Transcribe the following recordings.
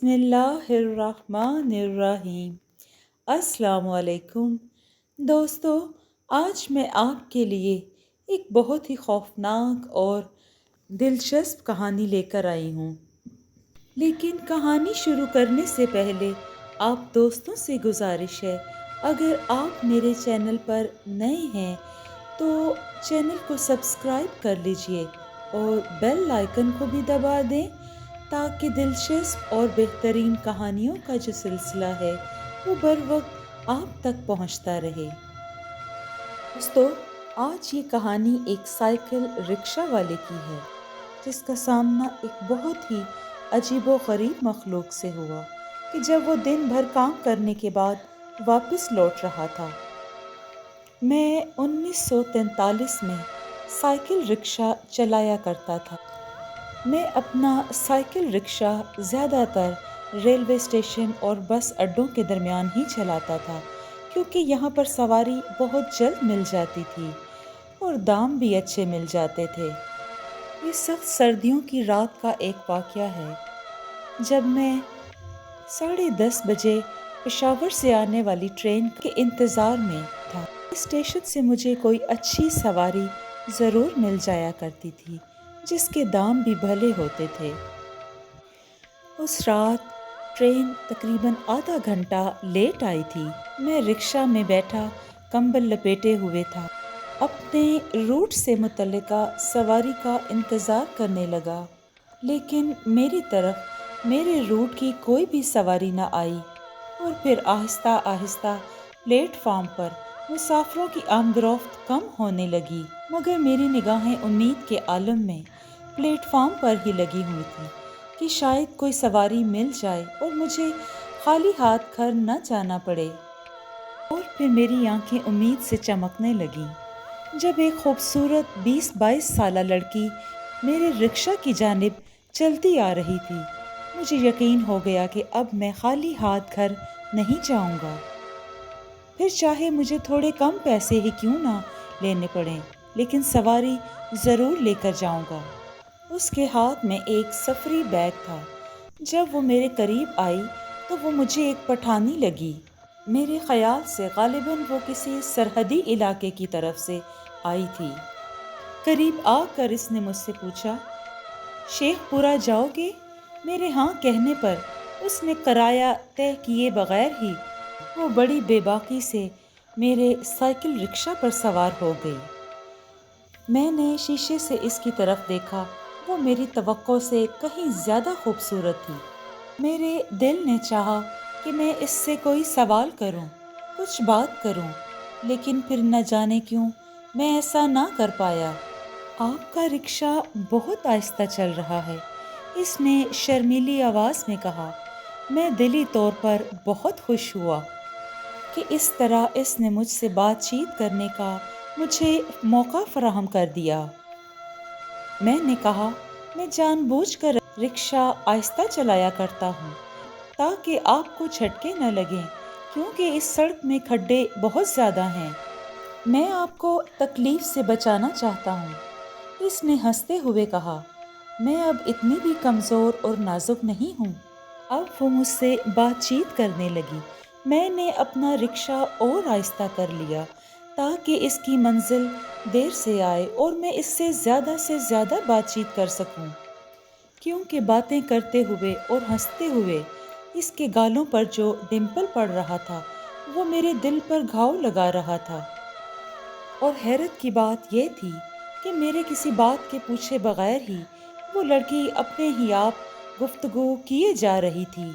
بسم اللہ الرحمن الرحیم۔ السلام علیکم دوستو، آج میں آپ کے لیے ایک بہت ہی خوفناک اور دلچسپ کہانی لے کر آئی ہوں، لیکن کہانی شروع کرنے سے پہلے آپ دوستوں سے گزارش ہے، اگر آپ میرے چینل پر نئے ہیں تو چینل کو سبسکرائب کر لیجئے اور بیل آئیکن کو بھی دبا دیں تاکہ دلچسپ اور بہترین کہانیوں کا جو سلسلہ ہے وہ بر وقت آپ تک پہنچتا رہے۔ دوستو، آج یہ کہانی ایک سائیکل رکشہ والے کی ہے جس کا سامنا ایک بہت ہی عجیب و غریب مخلوق سے ہوا کہ جب وہ دن بھر کام کرنے کے بعد واپس لوٹ رہا تھا۔ میں 1943 میں سائیکل رکشہ چلایا کرتا تھا۔ میں اپنا سائیکل رکشہ زیادہ تر ریلوے اسٹیشن اور بس اڈوں کے درمیان ہی چلاتا تھا، کیونکہ یہاں پر سواری بہت جلد مل جاتی تھی اور دام بھی اچھے مل جاتے تھے۔ یہ سخت سردیوں کی رات کا ایک واقعہ ہے جب میں 10:30 بجے پشاور سے آنے والی ٹرین کے انتظار میں تھا۔ اسٹیشن سے مجھے کوئی اچھی سواری ضرور مل جایا کرتی تھی جس کے دام بھی بھلے ہوتے تھے۔ اس رات ٹرین تقریباً آدھا گھنٹہ لیٹ آئی تھی۔ میں رکشہ میں بیٹھا کمبل لپیٹے ہوئے تھا، اپنے روٹ سے متعلقہ سواری کا انتظار کرنے لگا، لیکن میری طرف میرے روٹ کی کوئی بھی سواری نہ آئی اور پھر آہستہ آہستہ پلیٹ فارم پر مسافروں کی آمد و رفت کم ہونے لگی، مگر میری نگاہیں امید کے عالم میں پلیٹ فارم پر ہی لگی ہوئی تھی کہ شاید کوئی سواری مل جائے اور مجھے خالی ہاتھ گھر نہ جانا پڑے۔ اور پھر میری آنکھیں امید سے چمکنے لگیں جب ایک خوبصورت 20-22 سالہ لڑکی میرے رکشہ کی جانب چلتی آ رہی تھی۔ مجھے یقین ہو گیا کہ اب میں خالی ہاتھ گھر نہیں جاؤں گا، پھر چاہے مجھے تھوڑے کم پیسے ہی کیوں نہ لینے پڑیں، لیکن سواری ضرور لے کر جاؤں گا۔ اس کے ہاتھ میں ایک سفری بیگ تھا۔ جب وہ میرے قریب آئی تو وہ مجھے ایک پٹھانی لگی۔ میرے خیال سے غالباً وہ کسی سرحدی علاقے کی طرف سے آئی تھی۔ قریب آ کر اس نے مجھ سے پوچھا، شیخ پورہ جاؤ گے؟ میرے ہاں کہنے پر اس نے کرایہ طے کیے بغیر ہی وہ بڑی بے باکی سے میرے سائیکل رکشہ پر سوار ہو گئی۔ میں نے شیشے سے اس کی طرف دیکھا، وہ میری توقع سے کہیں زیادہ خوبصورت تھی۔ میرے دل نے چاہا کہ میں اس سے کوئی سوال کروں، کچھ بات کروں، لیکن پھر نہ جانے کیوں میں ایسا نہ کر پایا۔ آپ کا رکشہ بہت آہستہ چل رہا ہے، اس نے شرمیلی آواز میں کہا۔ میں دلی طور پر بہت خوش ہوا کہ اس طرح اس نے مجھ سے بات چیت کرنے کا مجھے موقع فراہم کر دیا۔ میں نے کہا، میں جان بوجھ کر رکشہ آہستہ چلایا کرتا ہوں تاکہ آپ کو جھٹکے نہ لگیں، کیونکہ اس سڑک میں کھڈے بہت زیادہ ہیں۔ میں آپ کو تکلیف سے بچانا چاہتا ہوں۔ اس نے ہنستے ہوئے کہا، میں اب اتنی بھی کمزور اور نازک نہیں ہوں۔ اب وہ مجھ سے بات چیت کرنے لگی۔ میں نے اپنا رکشہ اور آہستہ کر لیا تاکہ اس کی منزل دیر سے آئے اور میں اس سے زیادہ بات چیت کر سکوں، کیونکہ باتیں کرتے ہوئے اور ہنستے ہوئے اس کے گالوں پر جو ڈمپل پڑ رہا تھا وہ میرے دل پر گھاؤ لگا رہا تھا۔ اور حیرت کی بات یہ تھی کہ میرے کسی بات کے پوچھے بغیر ہی وہ لڑکی اپنے ہی آپ گفتگو کیے جا رہی تھی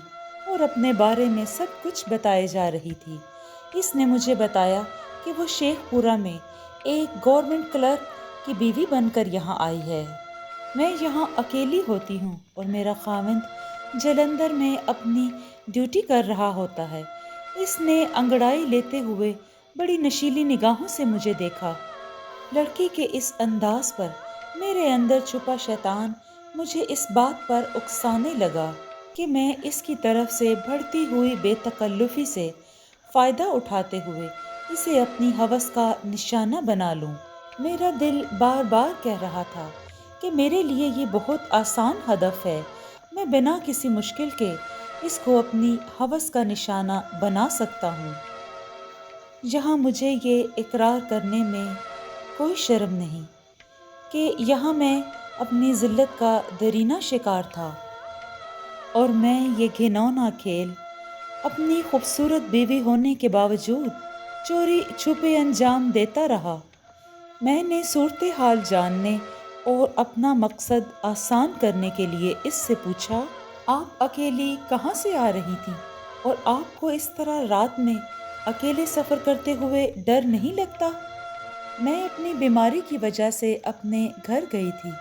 اور اپنے بارے میں سب کچھ بتائے جا رہی تھی۔ اس نے مجھے بتایا کہ وہ شیخ پورہ میں ایک گورنمنٹ کلرک کی بیوی بن کر یہاں آئی ہے۔ میں یہاں اکیلی ہوتی ہوں اور میرا خاوند جلندھر میں اپنی ڈیوٹی کر رہا ہوتا ہے۔ اس نے انگڑائی لیتے ہوئے بڑی نشیلی نگاہوں سے مجھے دیکھا۔ لڑکی کے اس انداز پر میرے اندر چھپا شیطان مجھے اس بات پر اکسانے لگا کہ میں اس کی طرف سے بڑھتی ہوئی بے تکلفی سے فائدہ اٹھاتے ہوئے اسے اپنی ہوس کا نشانہ بنا لوں۔ میرا دل بار بار کہہ رہا تھا کہ میرے لیے یہ بہت آسان ہدف ہے، میں بنا کسی مشکل کے اس کو اپنی ہوس کا نشانہ بنا سکتا ہوں، جہاں مجھے یہ اقرار کرنے میں کوئی شرم نہیں کہ یہاں میں اپنی ذلت کا دیرینہ شکار تھا، اور میں یہ گھناؤنا کھیل اپنی خوبصورت بیوی ہونے کے باوجود چوری چھپے انجام دیتا رہا۔ میں نے صورتحال جاننے اور اپنا مقصد آسان کرنے کے لیے اس سے پوچھا، آپ اکیلی کہاں سے آ رہی تھی اور آپ کو اس طرح رات میں اکیلے سفر کرتے ہوئے ڈر نہیں لگتا؟ میں اپنی بیماری کی وجہ سے اپنے گھر گئی تھی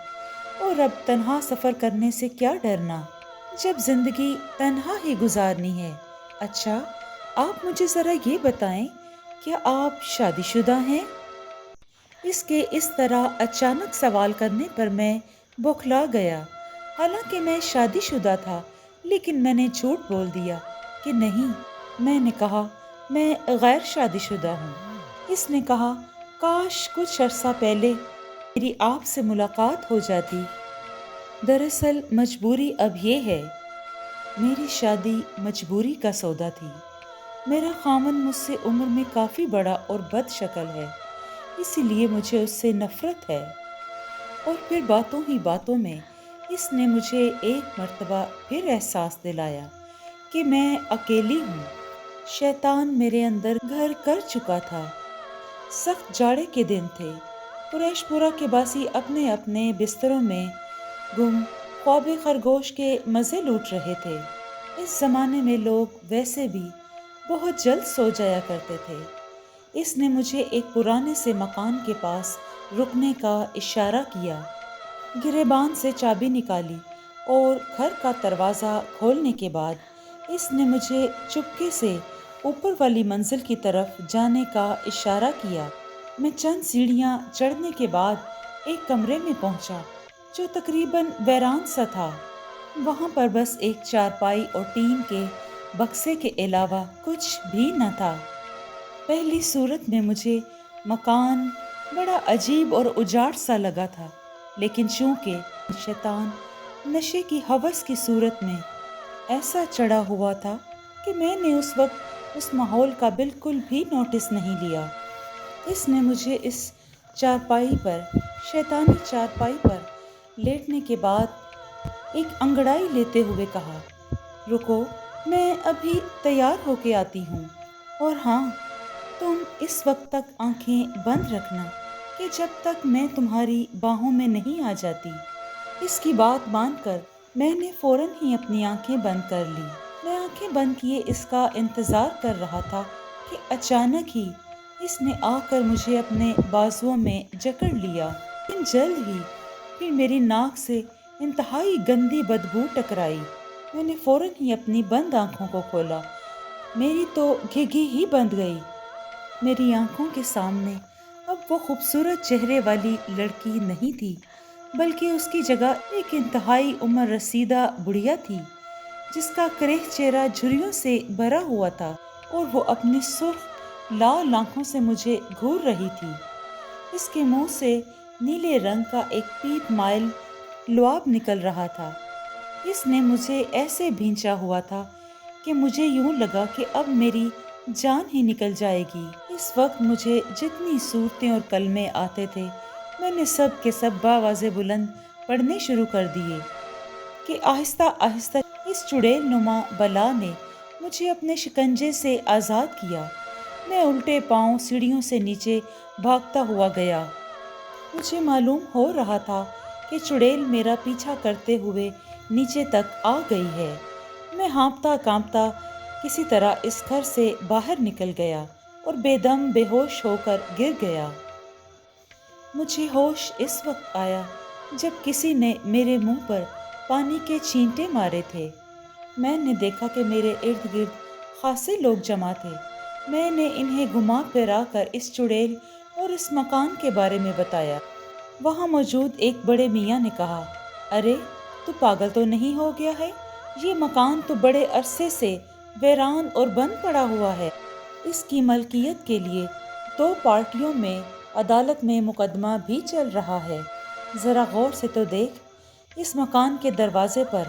اور اب تنہا سفر کرنے سے کیا ڈرنا جب زندگی تنہا ہی گزارنی ہے۔ اچھا، آپ مجھے ذرا یہ بتائیں، کیا آپ شادی شدہ ہیں؟ اس کے اس طرح اچانک سوال کرنے پر میں بوکھلا گیا۔ حالانکہ میں شادی شدہ تھا، لیکن میں نے جھوٹ بول دیا کہ نہیں۔ میں نے کہا، میں غیر شادی شدہ ہوں۔ اس نے کہا، کاش کچھ عرصہ پہلے میری آپ سے ملاقات ہو جاتی۔ دراصل مجبوری اب یہ ہے، میری شادی مجبوری کا سودا تھی۔ میرا خاوند مجھ سے عمر میں کافی بڑا اور بد شکل ہے، اسی لیے مجھے اس سے نفرت ہے۔ اور پھر باتوں ہی باتوں میں اس نے مجھے ایک مرتبہ پھر احساس دلایا کہ میں اکیلی ہوں۔ شیطان میرے اندر گھر کر چکا تھا۔ سخت جاڑے کے دن تھے۔ قریش پورہ کے باسی اپنے اپنے بستروں میں گم خواب خرگوش کے مزے لوٹ رہے تھے۔ اس زمانے میں لوگ ویسے بھی بہت جلد سو جایا کرتے تھے۔ اس نے مجھے ایک پرانے سے مکان کے پاس رکنے کا اشارہ کیا۔ گریبان سے چابی نکالی اور گھر کا دروازہ کھولنے کے بعد اس نے مجھے چپکے سے اوپر والی منزل کی طرف جانے کا اشارہ کیا۔ میں چند سیڑھیاں چڑھنے کے بعد ایک کمرے میں پہنچا جو تقریباً ویران سا تھا۔ وہاں پر بس ایک چارپائی اور ٹین کے بکسے کے علاوہ کچھ بھی نہ تھا۔ پہلی صورت میں مجھے مکان بڑا عجیب اور اجاڑ سا لگا تھا، لیکن چونکہ شیطان نشے کی ہوس کی صورت میں ایسا چڑھا ہوا تھا کہ میں نے اس وقت اس ماحول کا بالکل بھی نوٹس نہیں لیا۔ اس نے مجھے اس شیطانی چارپائی پر لیٹنے کے بعد ایک انگڑائی لیتے ہوئے کہا، رکو، میں ابھی تیار ہو کے آتی ہوں، اور ہاں، تم اس وقت تک آنکھیں بند رکھنا کہ جب تک میں تمہاری باہوں میں نہیں آ جاتی۔ اس کی بات مان کر میں نے فوراً ہی اپنی آنکھیں بند کر لی۔ میں آنکھیں بند کیے اس کا انتظار کر رہا تھا کہ اچانک ہی اس نے آ کر مجھے اپنے بازوؤں میں جکڑ لیا۔ لیکن جلد ہی پھر میری ناک سے انتہائی گندی بدبو ٹکرائی۔ میں نے فوراً ہی اپنی بند آنکھوں کو کھولا۔ میری تو گھگی ہی بند گئی۔ میری آنکھوں کے سامنے اب وہ خوبصورت چہرے والی لڑکی نہیں تھی، بلکہ اس کی جگہ ایک انتہائی عمر رسیدہ بڑھیا تھی، جس کا کرہ چہرہ جھریوں سے بھرا ہوا تھا اور وہ اپنی سرخ لال آنکھوں سے مجھے گھور رہی تھی۔ اس کے منہ سے نیلے رنگ کا ایک پیپ مائل لعاب نکل رہا تھا۔ اس نے مجھے ایسے بھینچا ہوا تھا کہ مجھے یوں لگا کہ اب میری جان ہی نکل جائے گی۔ اس وقت مجھے جتنی صورتیں اور کلمے آتے تھے، میں نے سب کے سب باواضح بلند پڑھنے شروع کر دیے کہ آہستہ آہستہ اس چڑیل نما بلا نے مجھے اپنے شکنجے سے آزاد کیا۔ میں الٹے پاؤں سیڑھیوں سے نیچے بھاگتا ہوا گیا۔ مجھے معلوم ہو رہا تھا کہ چڑیل میرا پیچھا کرتے ہوئے نیچے تک آ گئی ہے۔ میں ہانپتا کانپتا کسی طرح اس گھر سے باہر نکل گیا اور بے دم بے ہوش ہو کر گر گیا۔ مجھے ہوش اس وقت آیا جب کسی نے میرے منہ پر پانی کے چھینٹے مارے تھے۔ میں نے دیکھا کہ میرے ارد گرد خاصے لوگ جمع تھے۔ میں نے انہیں گھما پھرا کر اس چڑیل اور اس مکان کے بارے میں بتایا۔ وہاں موجود ایک بڑے میاں نے کہا، ارے، تو پاگل تو نہیں ہو گیا ہے؟ یہ مکان تو بڑے عرصے سے ویران اور بند پڑا ہوا ہے۔ اس کی ملکیت کے لیے 2 پارٹیوں میں عدالت میں مقدمہ بھی چل رہا ہے۔ ذرا غور سے تو دیکھ، اس مکان کے دروازے پر